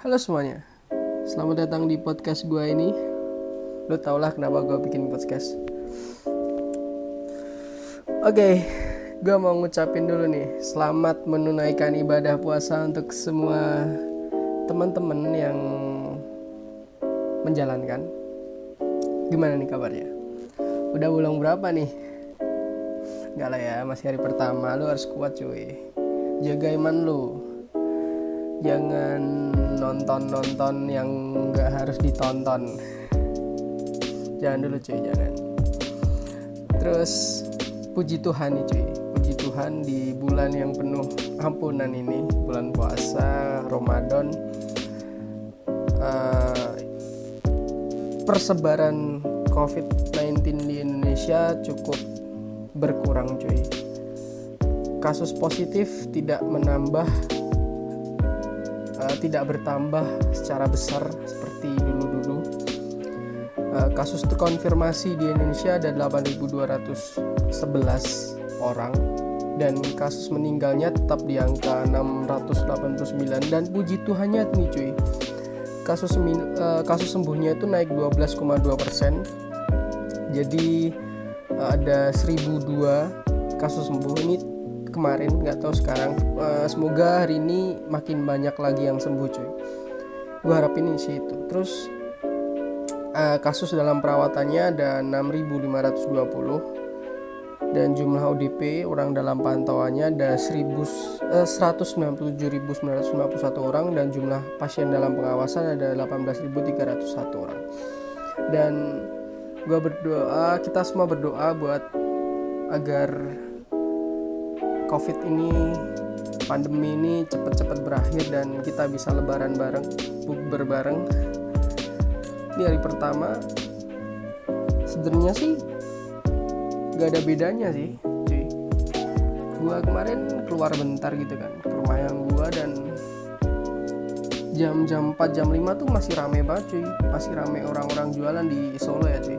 Halo semuanya, selamat datang di podcast gue ini. Lo tau lah kenapa gue bikin podcast. Oke, gue mau ngucapin dulu nih selamat menunaikan ibadah puasa untuk semua teman-teman yang menjalankan. Gimana nih kabarnya? Udah bulan berapa nih? Gak lah ya, masih hari pertama. Lo harus kuat cuy. Jaga iman lo. Jangan nonton yang gak harus ditonton. Jangan dulu cuy, jangan. Terus puji Tuhan nih cuy, puji Tuhan di bulan yang penuh ampunan ini, bulan puasa Ramadan, persebaran COVID-19 di Indonesia cukup berkurang cuy. Kasus positif tidak bertambah secara besar seperti dulu-dulu. Kasus terkonfirmasi di Indonesia ada 8.211 orang dan kasus meninggalnya tetap di angka 689, dan puji Tuhannya nih cuy, kasus sembuhnya itu naik 12,2%. Jadi ada 1.002 kasus sembuh ini kemarin, nggak tahu sekarang. Semoga hari ini makin banyak lagi yang sembuh cuy, gue harapin sih itu. Terus kasus dalam perawatannya ada 6.520 dan jumlah ODP orang dalam pantauannya ada 197.951 orang, dan jumlah pasien dalam pengawasan ada 18.301 orang. Dan gue berdoa, kita semua berdoa buat agar COVID ini, pandemi ini cepat-cepat berakhir dan kita bisa lebaran bareng, bukber bareng. Ini hari pertama, sebenarnya sih gak ada bedanya sih cuy. Gua kemarin keluar bentar gitu kan ke rumah yang gua, dan jam 4, jam 5 tuh masih rame banget cuy. Masih rame orang-orang jualan di Solo ya cuy.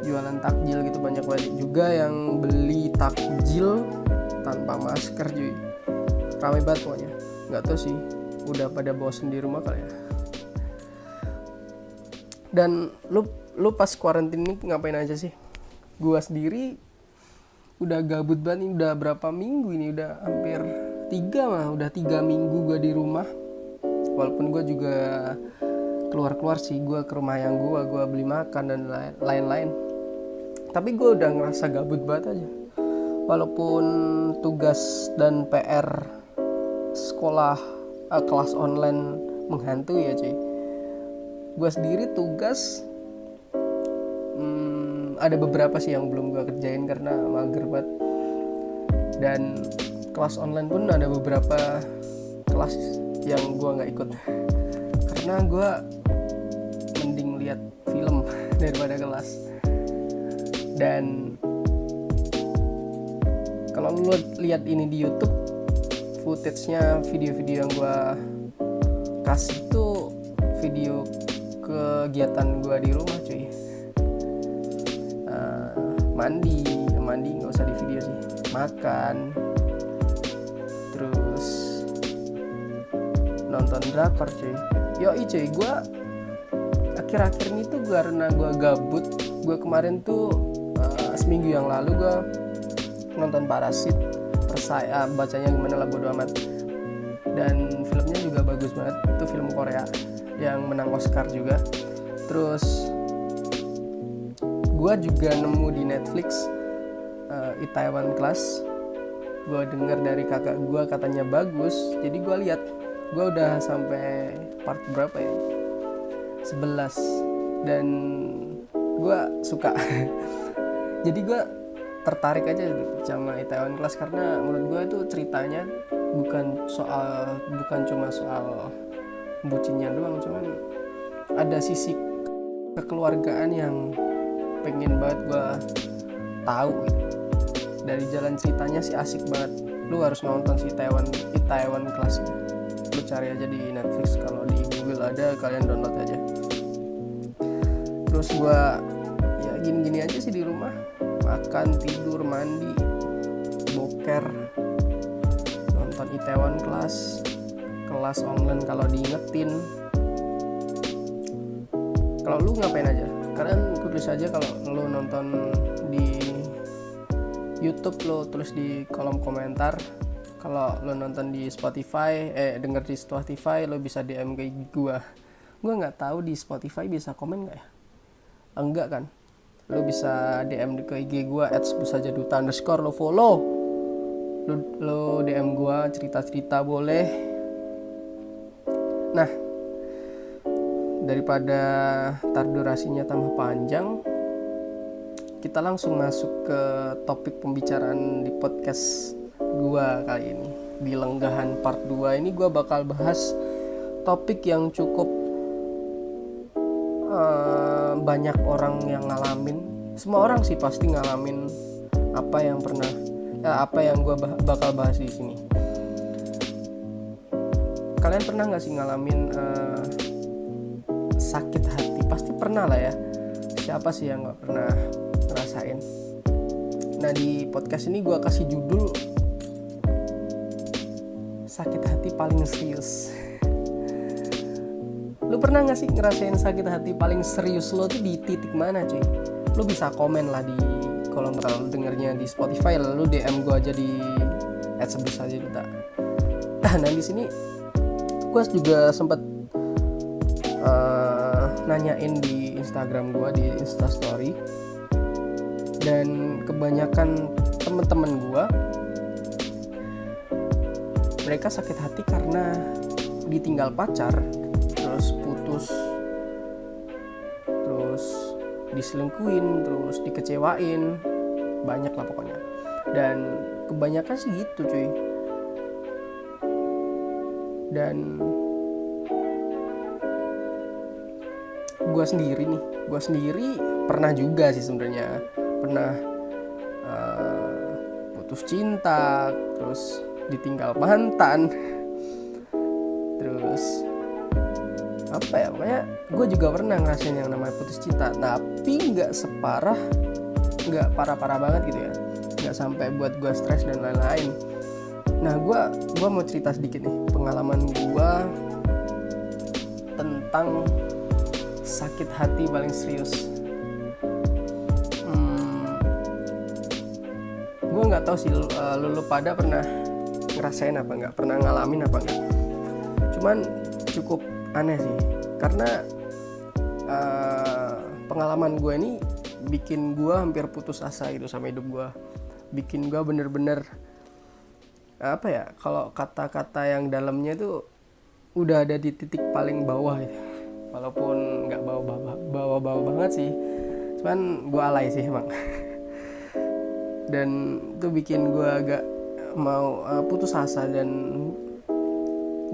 Jualan takjil gitu, banyak banget juga yang beli takjil tanpa masker cuy. Rame banget pokoknya. Gak tau sih, udah pada bosen di rumah kali ya. Dan lu pas kuarantin ini ngapain aja sih? Gua sendiri udah gabut banget nih, udah berapa minggu ini, udah hampir 3 minggu gua di rumah. Walaupun gua juga keluar sih, gua ke rumah yang gua beli makan dan lain-lain. Tapi gua udah ngerasa gabut banget aja. Walaupun tugas dan PR sekolah kelas online menghantui ya cuy. Gue sendiri tugas ada beberapa sih yang belum gue kerjain karena mager banget. Dan kelas online pun ada beberapa kelas yang gue gak ikut karena gue mending lihat film daripada kelas. Dan kalau lu lihat ini di YouTube, footage-nya, video-video yang gue kasih tuh video kegiatan gue di rumah cuy. Mandi nggak usah di video sih, makan, terus nonton drakor cuy. Yoi cuy, gue akhir-akhir ini tuh karena gue gabut. Gue kemarin tuh seminggu yang lalu gue nonton Parasit, Persaya, bacanya gimana lah bodo amat. Dan filmnya juga bagus banget, itu film Korea yang menang Oscar juga. Terus gue juga nemu di Netflix Itaewon Class. Gue dengar dari kakak gue katanya bagus, jadi gue lihat. Gue udah sampai part berapa ya, 11, dan gue suka. Jadi gue tertarik aja sama Itaewon Class karena menurut gue itu ceritanya bukan cuma soal bucinnya doang, cuman ada sisi kekeluargaan yang pengen banget gue tahu gitu. Dari jalan ceritanya sih asik banget. Lu harus nonton si Itaewon Class gitu. Lu cari aja di Netflix, kalau di Google ada, kalian download aja. Terus gue ya gini-gini aja sih di rumah, makan, tidur, mandi, boker, nonton Itaewon Class. kelas online kalau diingetin. Kalau lu ngapain aja? Kalian tulis aja kalau lu nonton di YouTube, lu tulis di kolom komentar. Kalau lu nonton di Spotify, denger di Spotify, lu bisa DM ke gua. Gua nggak tahu di Spotify bisa komen nggak ya? Enggak kan? Lu bisa DM ke IG gua @sebusajaduta_, lu follow. Lu DM gua cerita-cerita boleh. Nah, daripada durasinya tambah panjang, kita langsung masuk ke topik pembicaraan di podcast gua kali ini. Di Lenggahan part 2 ini gua bakal bahas topik yang cukup banyak orang yang ngalamin. Semua orang sih pasti ngalamin apa yang gua bakal bahas di sini. Kalian pernah nggak sih ngalamin sakit hati? Pasti pernah lah ya. Siapa sih yang nggak pernah ngerasain? Nah, di podcast ini gue kasih judul sakit hati paling serius. Lu pernah gak sih ngerasain sakit hati paling serius lo tuh di titik mana cuy? Lu bisa komen lah di kolom komentar. Lu dengernya di Spotify, lalu DM gue aja di @sebusajaduta. Nah, di sini gue juga sempat nanyain di Instagram gue, di Instastory, dan kebanyakan temen-temen gue mereka sakit hati karena ditinggal pacar, terus putus, terus diselingkuhin, terus dikecewain, banyak lah pokoknya. Dan kebanyakan sih gitu cuy. Dan gue sendiri pernah juga sih sebenarnya, pernah putus cinta, terus ditinggal mantan, terus apa ya, pokoknya gue juga pernah ngerasain yang namanya putus cinta, tapi nggak parah-parah banget gitu ya, nggak sampai buat gue stres dan lain-lain. Nah, gue mau cerita sedikit nih pengalaman gue tentang sakit hati paling serius. Gue nggak tahu sih lu pada pernah ngerasain apa nggak, pernah ngalamin apa nggak. Cuman cukup aneh sih, karena pengalaman gue ini bikin gue hampir putus asa gitu sama hidup gue. Bikin gue bener-bener apa ya, kalau kata-kata yang dalamnya tuh udah ada di titik paling bawah gitu. Walaupun nggak bawa banget sih, cuman gue alay sih emang. Dan itu bikin gue agak mau putus asa dan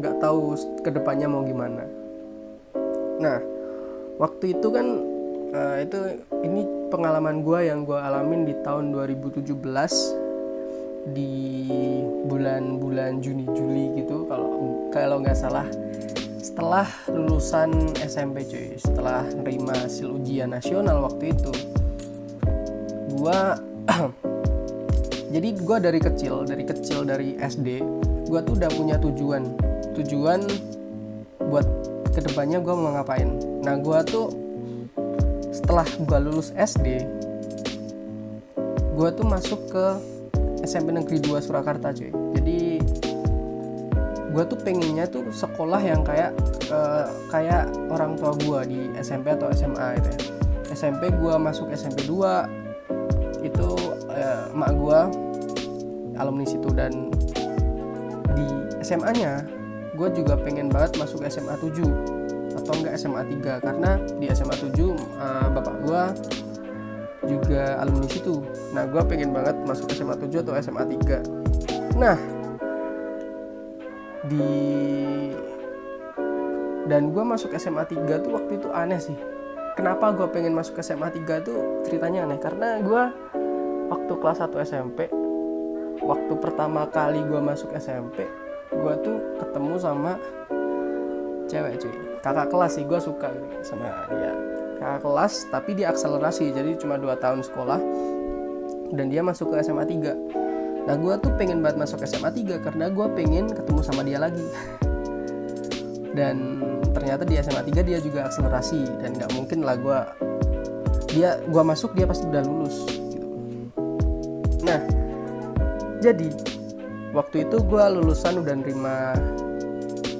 nggak tahu kedepannya mau gimana. Nah, waktu itu kan ini pengalaman gue yang gue alamin di tahun 2017 di bulan Juni-Juli gitu, kalau nggak salah, setelah lulusan SMP cuy, setelah nerima hasil ujian nasional waktu itu. Jadi gue dari kecil dari SD gue tuh udah punya tujuan buat kedepannya gue mau ngapain. Nah, gue tuh setelah gue lulus SD, gue tuh masuk ke SMP Negeri 2 Surakarta cuy. Jadi gue tuh pengennya tuh sekolah yang kayak orang tua gue di SMP atau SMA gitu ya. SMP gue masuk SMP 2 itu emak gue alumni situ, dan di SMA-nya gue juga pengen banget masuk SMA 7 atau enggak SMA 3, karena di SMA 7 bapak gue juga alumni situ. Nah, gue pengen banget masuk SMA 7 atau SMA 3. Nah, dan gue masuk SMA 3 tuh waktu itu aneh sih. Kenapa gue pengen masuk SMA 3 tuh ceritanya aneh, karena gue waktu kelas 1 SMP, waktu pertama kali gue masuk SMP, gue tuh ketemu sama cewek cuy, kakak kelas sih. Gue suka sama dia, kakak kelas, tapi dia akselerasi, jadi cuma 2 tahun sekolah, dan dia masuk ke SMA 3. Nah, gue tuh pengen banget masuk SMA 3 karena gue pengen ketemu sama dia lagi. Dan ternyata di SMA 3 dia juga akselerasi, dan nggak mungkin lah gua masuk dia pasti udah lulus gitu. Nah, jadi waktu itu gua lulusan udah nerima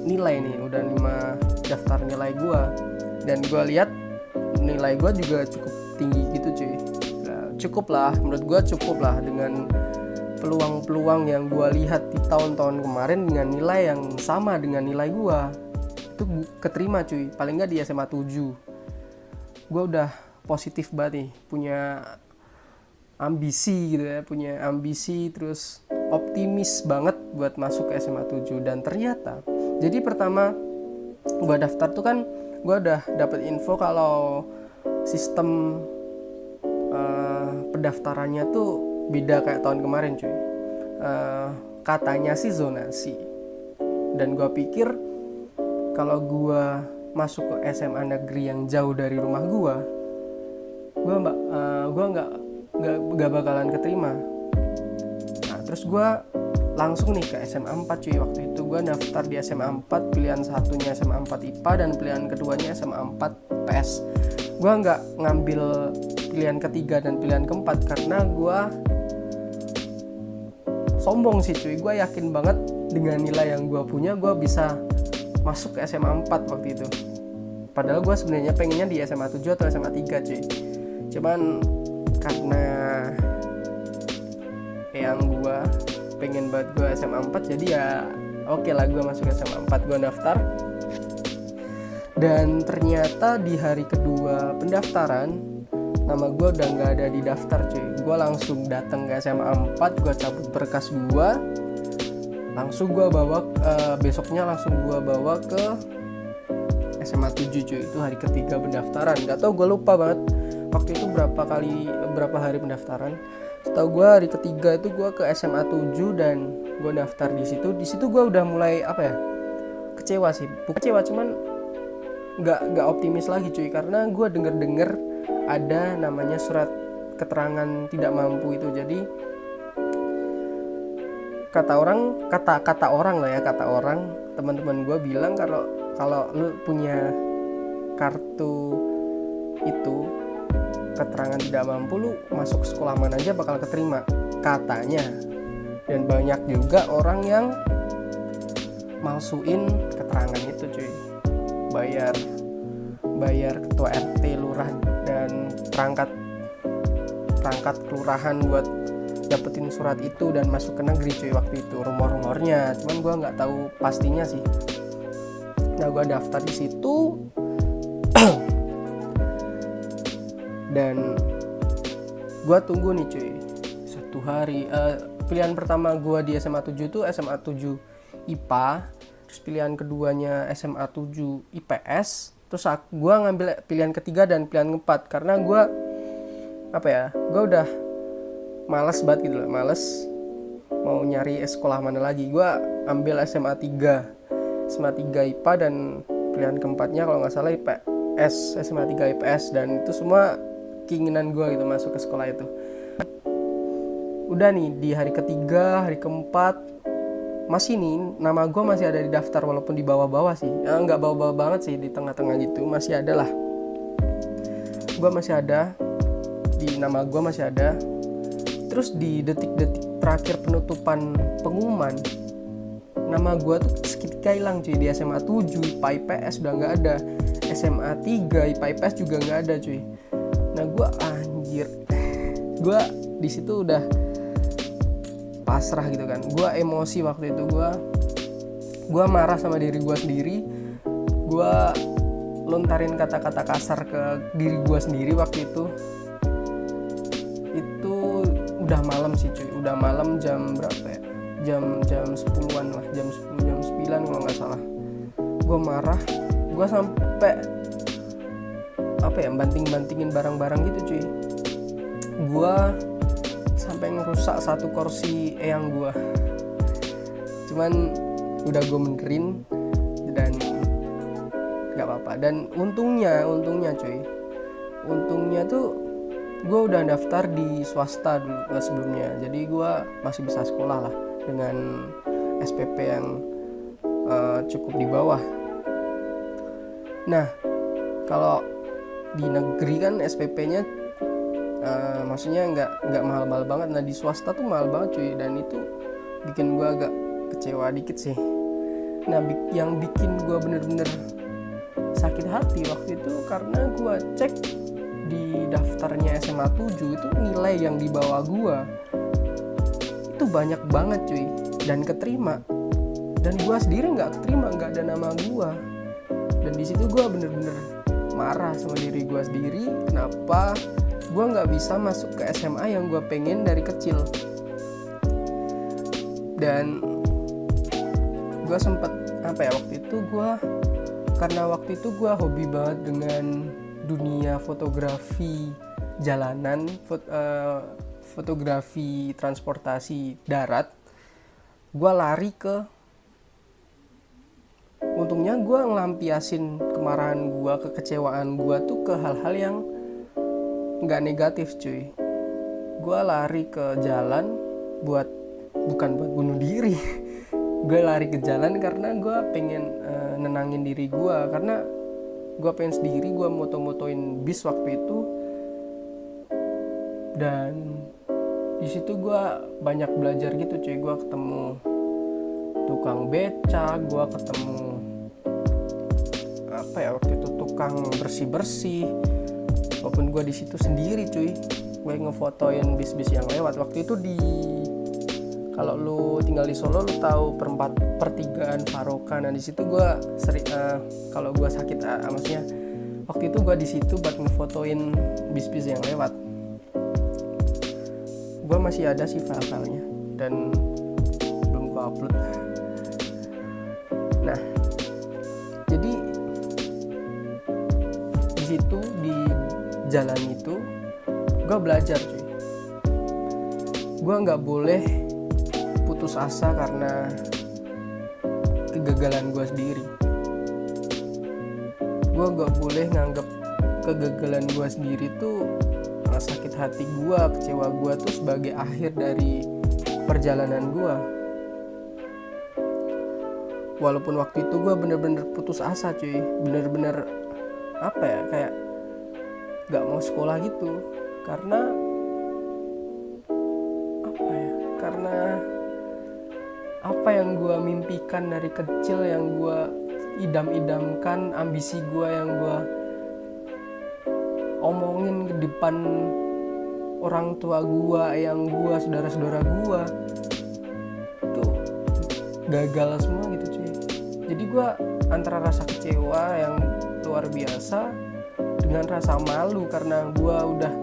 nilai nih, udah nerima daftar nilai gua, dan gua lihat nilai gua juga cukup tinggi gitu cuy. Nah, cukup lah, menurut gua cukup lah dengan peluang-peluang yang gua lihat di tahun-tahun kemarin dengan nilai yang sama dengan nilai gua. Itu keterima cuy, paling nggak di SMA 7 gue udah positif banget nih, punya ambisi gitu ya, punya ambisi, terus optimis banget buat masuk ke SMA 7. Dan ternyata jadi pertama gue daftar tuh kan gue udah dapet info kalau sistem pendaftarannya tuh beda kayak tahun kemarin cuy. Katanya sih zonasi, dan gue pikir kalau gue masuk ke SMA negeri yang jauh dari rumah gue nggak bakalan keterima. Nah, terus gue langsung nih ke SMA 4 cuy. Waktu itu gue daftar di SMA 4, pilihan satunya SMA 4 IPA dan pilihan keduanya SMA 4 PS. Gue nggak ngambil pilihan ketiga dan pilihan keempat karena gue sombong sih cuy. Gue yakin banget dengan nilai yang gue punya gue bisa masuk ke SMA 4 waktu itu. Padahal gue sebenarnya pengennya di SMA 7 atau SMA 3 cuy. Cuman karena yang gue pengen banget gue SMA 4, jadi ya oke lah gue masuk SMA 4. Gue daftar, dan ternyata di hari kedua pendaftaran nama gue udah gak ada di daftar cuy. Gue langsung datang ke SMA 4, gue cabut berkas gue, langsung gue bawa besoknya langsung gue bawa ke SMA 7 cuy. Itu hari ketiga pendaftaran. Gak tau, gue lupa banget waktu itu berapa hari pendaftaran. Setahu gue hari ketiga itu gue ke SMA 7 dan gue daftar di situ. Di situ gue udah mulai kecewa sih. Bukan kecewa, cuman nggak optimis lagi cuy, karena gue denger ada namanya surat keterangan tidak mampu itu. Jadi kata orang teman-teman gue bilang kalau lu punya kartu itu keterangan tidak mampu, lu masuk sekolah mana aja bakal keterima katanya. Dan banyak juga orang yang malsuin keterangan itu cuy, bayar ketua RT, lurah, dan perangkat kelurahan buat dapetin surat itu dan masuk ke negeri cuy. Waktu itu rumor-rumornya, cuman gue nggak tahu pastinya sih. Nah, gue daftar di situ dan gue tunggu nih cuy 1 hari. Pilihan pertama gue di SMA 7 itu SMA 7 IPA, terus pilihan keduanya SMA 7 IPS, terus gue ngambil pilihan ketiga dan pilihan keempat karena gue gue udah males banget gitu loh, males mau nyari sekolah mana lagi. Gue ambil SMA 3 IPA dan pilihan keempatnya kalau nggak salah IPS, SMA 3 IPS, dan itu semua keinginan gue gitu masuk ke sekolah itu. Udah nih di hari ketiga, hari keempat masih nih nama gue masih ada di daftar, walaupun di bawah-bawah sih, nggak bawah-bawah banget sih, di tengah-tengah gitu masih ada lah. Gue masih ada, di nama gue masih ada. Terus di detik-detik terakhir penutupan pengumuman, nama gue tuh seketika hilang cuy. Di SMA 7 IPA IPS udah nggak ada, SMA 3 IPA IPS juga nggak ada cuy. Nah, gue gue di situ udah pasrah gitu kan. Gue emosi waktu itu, gue marah sama diri gue sendiri. Gue lontarin kata-kata kasar ke diri gue sendiri waktu itu. Itu udah malam sih cuy, udah malam jam berapa ya? Jam 10-an lah, jam 10, jam 9 kalau nggak salah. Gue marah, gue sampai banting-bantingin barang-barang gitu cuy. Gue sampai ngerusak satu kursi eyang gue. Cuman udah gue benerin dan nggak apa-apa. Dan untungnya cuy, untungnya tuh gue udah daftar di swasta dulu sebelumnya, jadi gue masih bisa sekolah lah dengan SPP yang cukup di bawah. Nah, kalau di negeri kan SPP-nya maksudnya nggak mahal-mahal banget. Nah di swasta tuh mahal banget cuy, dan itu bikin gue agak kecewa dikit sih. Nah yang bikin gue bener-bener sakit hati waktu itu karena gue cek di daftarnya SMA 7 itu nilai yang di bawah gue itu banyak banget cuy, dan keterima, dan gue sendiri nggak keterima, nggak ada nama gue. Dan di situ gue bener-bener marah sama diri gue sendiri, kenapa gue nggak bisa masuk ke SMA yang gue pengen dari kecil. Dan gue sempet waktu itu karena waktu itu gue hobi banget dengan dunia fotografi jalanan, fotografi transportasi darat. Gue lari untungnya gue ngelampiasin kemarahan gue, kekecewaan gue tuh ke hal-hal yang nggak negatif cuy. Gue lari ke jalan bukan buat bunuh diri. Gue lari ke jalan karena gue pengen nenangin diri gue, karena gue pengen sendiri. Gue moto-motoin bis waktu itu, dan di situ gue banyak belajar gitu cuy. Gue ketemu tukang beca, gue ketemu waktu itu tukang bersih-bersih. Walaupun gue di situ sendiri cuy, gue ngefotoin bis-bis yang lewat. Waktu itu kalau lu tinggal di Solo, lu tahu pertigaan Faroka. Nah di situ gue sering kalau gue sakit, maksudnya waktu itu gue di situ buat ngefotoin bis-bis yang lewat. Gue masih ada sih file-filenya dan belum gue upload. Nah jadi di situ di jalan itu gue belajar cuy. Gue nggak boleh putus asa karena kegagalan gue sendiri. Gue nggak boleh nganggap kegagalan gue sendiri tuh sakit hati gue, kecewa gue tuh sebagai akhir dari perjalanan gue. Walaupun waktu itu gue bener-bener putus asa cuy, bener-bener kayak gak mau sekolah gitu, karena apa yang gue mimpikan dari kecil, yang gue idam-idamkan, ambisi gue yang gue omongin ke depan orang tua gue, saudara-saudara gue, itu gagal semua gitu cuy. Jadi gue antara rasa kecewa yang luar biasa dengan rasa malu karena gue udah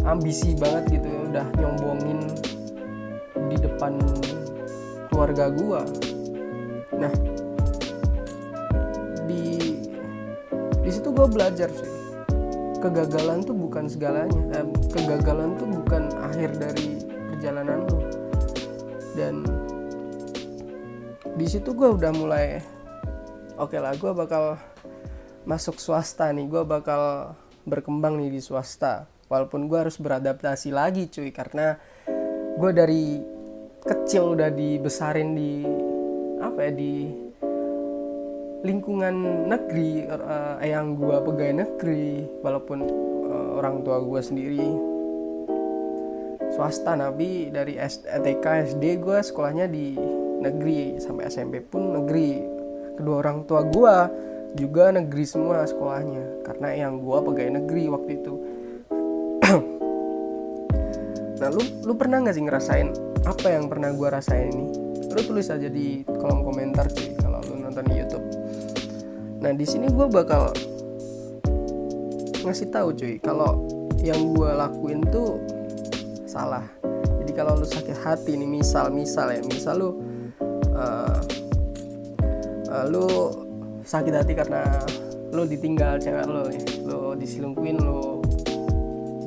ambisi banget gitu ya, udah nyombongin di depan keluarga gue. Nah di situ gue belajar sih, kegagalan tuh bukan segalanya, kegagalan tuh bukan akhir dari perjalanan lo. Dan di situ gue udah mulai oke lah, gue bakal masuk swasta nih, gue bakal berkembang nih di swasta. Walaupun gue harus beradaptasi lagi cuy, karena gue dari kecil udah dibesarin di lingkungan negeri, yang gue pegawai negeri, walaupun orang tua gue sendiri swasta. Tapi dari TK SD gue sekolahnya di negeri, sampai SMP pun negeri. Kedua orang tua gue juga negeri semua sekolahnya, karena yang gue pegawai negeri waktu itu. Nah lu pernah nggak sih ngerasain apa yang pernah gue rasain ini? Lu tulis aja di kolom komentar cuy kalau lu nonton di YouTube. Nah di sini gue bakal ngasih tahu cuy kalau yang gue lakuin tuh salah. Jadi kalau lu sakit hati nih, misal lu sakit hati karena lu ditinggal cewek lu nih, lu diselingkuhin, lu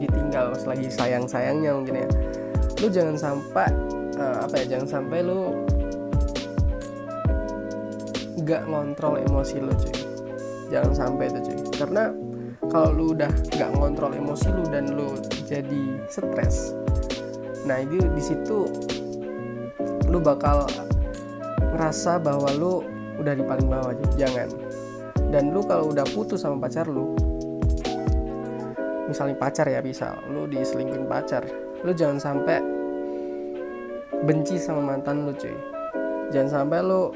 ditinggal pas lagi sayang-sayangnya mungkin ya. Lu jangan sampai lu gak ngontrol emosi lu cuy. Jangan sampai itu cuy, karena kalau lu udah gak ngontrol emosi lu dan lu jadi stres, nah itu di situ lu bakal ngerasa bahwa lu udah di paling bawah aja. Dan lu kalau udah putus sama pacar lu, misalnya pacar ya, misal lu diselingkuhin pacar, lu jangan sampai benci sama mantan lu cuy. Jangan sampai lu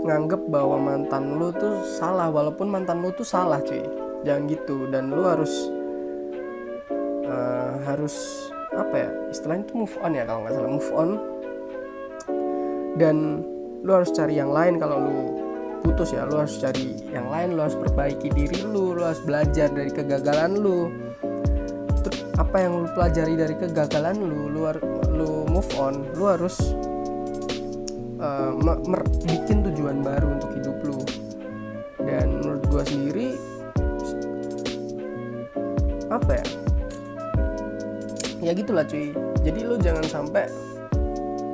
nganggep bahwa mantan lu tuh salah, walaupun mantan lu tuh salah cuy. Jangan gitu. Dan lu harus apa ya, istilahnya itu move on ya, kalau nggak salah, move on. Dan lu harus cari yang lain. Kalau lu putus ya, lu harus cari yang lain, lu harus perbaiki diri lu harus belajar dari kegagalan lu. Terus apa yang lu pelajari dari kegagalan lu move on, lu harus bikin tujuan baru untuk hidup lu. Dan menurut gue sendiri, apa ya gitulah cuy. Jadi lu jangan sampai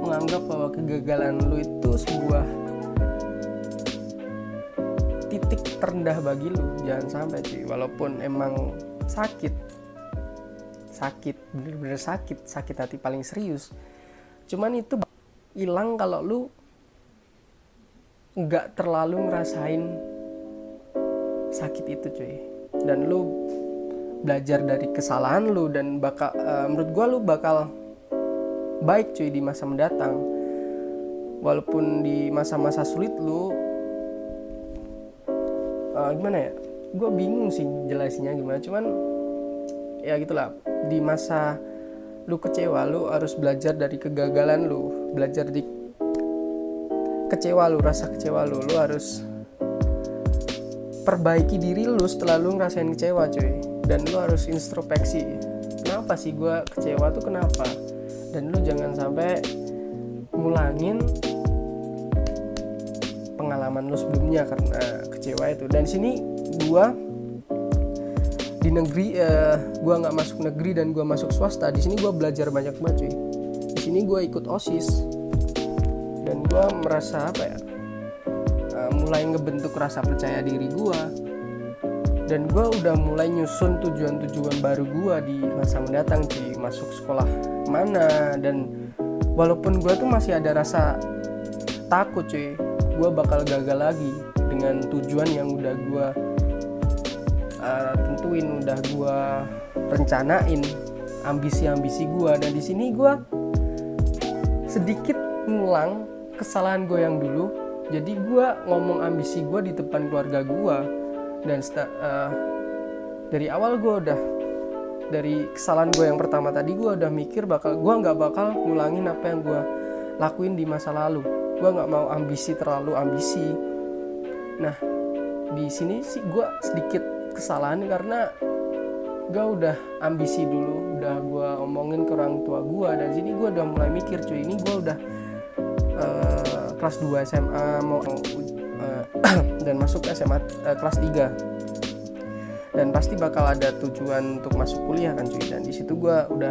menganggap bahwa kegagalan lu itu sebuah titik terendah bagi lu. Jangan sampai cuy, walaupun emang sakit, bener-bener sakit hati paling serius, cuman itu hilang kalau lu nggak terlalu ngerasain sakit itu cuy. Dan lu belajar dari kesalahan lu, dan menurut gua lu bakal baik cuy di masa mendatang. Walaupun di masa-masa sulit lu gimana ya, gua bingung sih jelasinnya gimana, cuman ya gitulah. Di masa lu kecewa, lu harus belajar dari kegagalan lu, belajar di kecewa lu, rasa kecewa lu harus perbaiki diri lu setelah lu ngerasain kecewa cuy. Dan lu harus introspeksi, kenapa sih gue kecewa tuh, kenapa. Dan lu jangan sampai ngulangin pengalaman lu sebelumnya karena kecewa itu. Dan sini gue di negeri, gue nggak masuk negeri dan gue masuk swasta. Di sini gue belajar banyak banget cuy. Di sini gue ikut OSIS dan gue merasa apa ya, mulai ngebentuk rasa percaya diri gue. Dan gue udah mulai nyusun tujuan-tujuan baru gue di masa mendatang cuy. Masuk sekolah mana, dan walaupun gue tuh masih ada rasa takut cuy, gue bakal gagal lagi dengan tujuan yang udah gue tentuin, udah gue rencanain, ambisi-ambisi gue. Dan di sini gue sedikit ngulang kesalahan gue yang dulu. Jadi gue ngomong ambisi gue di depan keluarga gue. Dan dari awal gue udah, dari kesalahan gue yang pertama tadi, gue udah mikir gue nggak bakal ngulangin apa yang gue lakuin di masa lalu. Gue nggak mau terlalu ambisi. Nah di sini sih gue sedikit kesalahan karena gue udah ambisi dulu, udah gue omongin ke orang tua gue. Dan sini gue udah mulai mikir cuy, ini gue udah kelas 2 SMA mau dan masuk SMA kelas 3, dan pasti bakal ada tujuan untuk masuk kuliah kan cuy. Dan di situ gue udah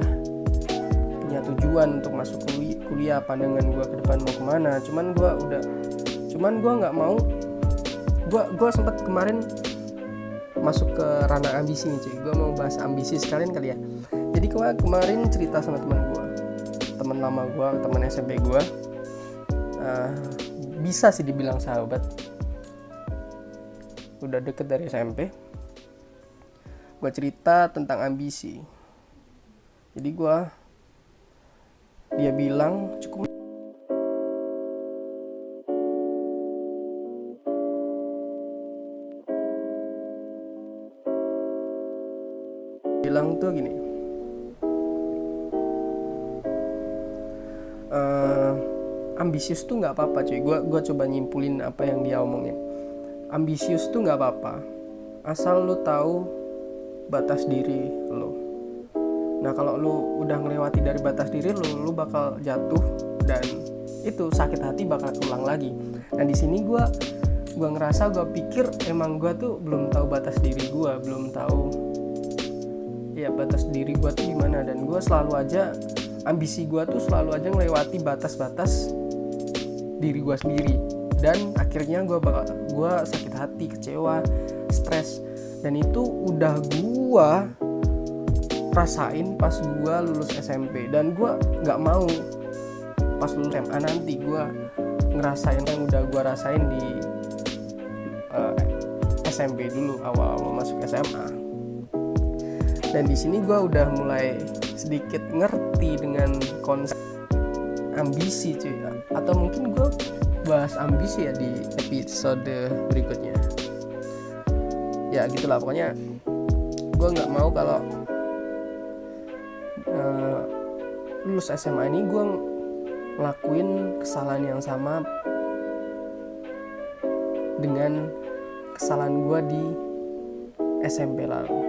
punya tujuan untuk masuk kuliah, pandangan gue ke depan mau kemana. Cuman gue nggak mau, gue sempat kemarin masuk ke ranah ambisi nih cuy. Gue mau bahas ambisi sekalian kali ya. Jadi kemarin cerita sama teman lama gue, teman SMP gue, bisa sih dibilang sahabat, udah deket dari SMP. Gue cerita tentang ambisi. Jadi dia bilang cukup, bilang tuh gini, ambisius tuh nggak apa-apa cuy. Gue coba nyimpulin apa yang dia omongin. Ambisius tuh nggak apa-apa asal lu tahu batas diri lu. Nah kalau lu udah ngelewati dari batas diri lu bakal jatuh, dan itu sakit hati bakal ulang lagi. Dan di sini gue ngerasa, gue pikir emang gue tuh belum tahu batas diri gue, belum tahu ya batas diri gue tuh gimana. Dan gue selalu aja, ambisi gue tuh selalu aja ngelewati batas-batas diri gue sendiri. Dan akhirnya gue sakit hati, kecewa, stres. Dan itu udah gue rasain pas gue lulus SMP. Dan gue nggak mau pas lulus SMA nanti gue ngerasain yang udah gue rasain di SMP dulu, awal masuk SMA. Dan di sini gue udah mulai sedikit ngerti dengan konsep ambisi cuy, atau mungkin gue bahas ambisi ya di episode berikutnya. Ya gitulah pokoknya, gue nggak mau kalau lulus SMA ini gue ngelakuin kesalahan yang sama dengan kesalahan gue di SMP lalu.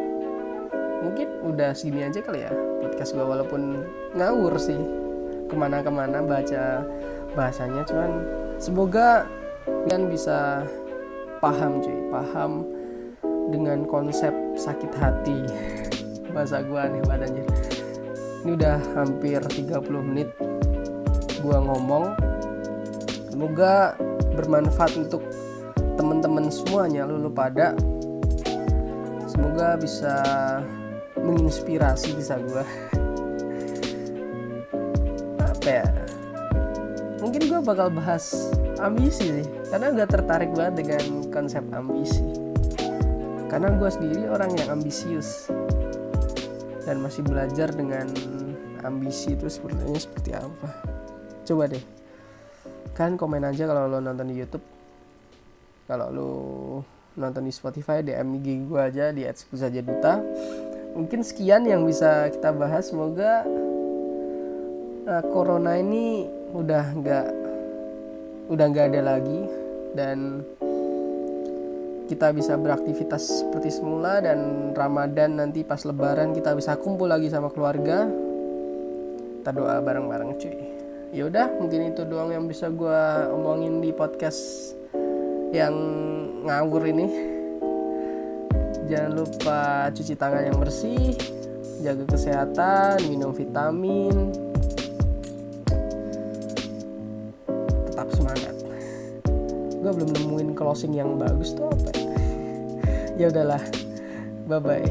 Mungkin udah segini aja kali ya podcast gue, walaupun ngawur sih kemana-kemana baca bahasanya, cuman semoga kalian bisa paham dengan konsep sakit hati. Bahasa gue aneh banget anjir. Ini udah hampir 30 menit gue ngomong. Semoga bermanfaat untuk teman-teman semuanya, lu pada. Semoga bisa menginspirasi bisa gue. Apa ya? Mungkin gue bakal bahas ambisi sih, karena gue tertarik banget dengan konsep ambisi. Karena gue sendiri orang yang ambisius dan masih belajar dengan ambisi itu sebenarnya seperti apa. Coba deh, kan komen aja kalau lo nonton di YouTube. Kalau lo nonton di Spotify, DM IG gue aja di @sebutsajaduta. Mungkin sekian yang bisa kita bahas. Semoga corona ini udah nggak ada lagi, dan kita bisa beraktivitas seperti semula, dan Ramadan nanti pas Lebaran kita bisa kumpul lagi sama keluarga. Kita doa bareng-bareng cuy. Ya udah, mungkin itu doang yang bisa gue omongin di podcast yang ngawur ini. Jangan lupa cuci tangan yang bersih, jaga kesehatan, minum vitamin, tetap semangat. Gue belum nemuin closing yang bagus tuh apa ya. Ya udahlah, bye bye.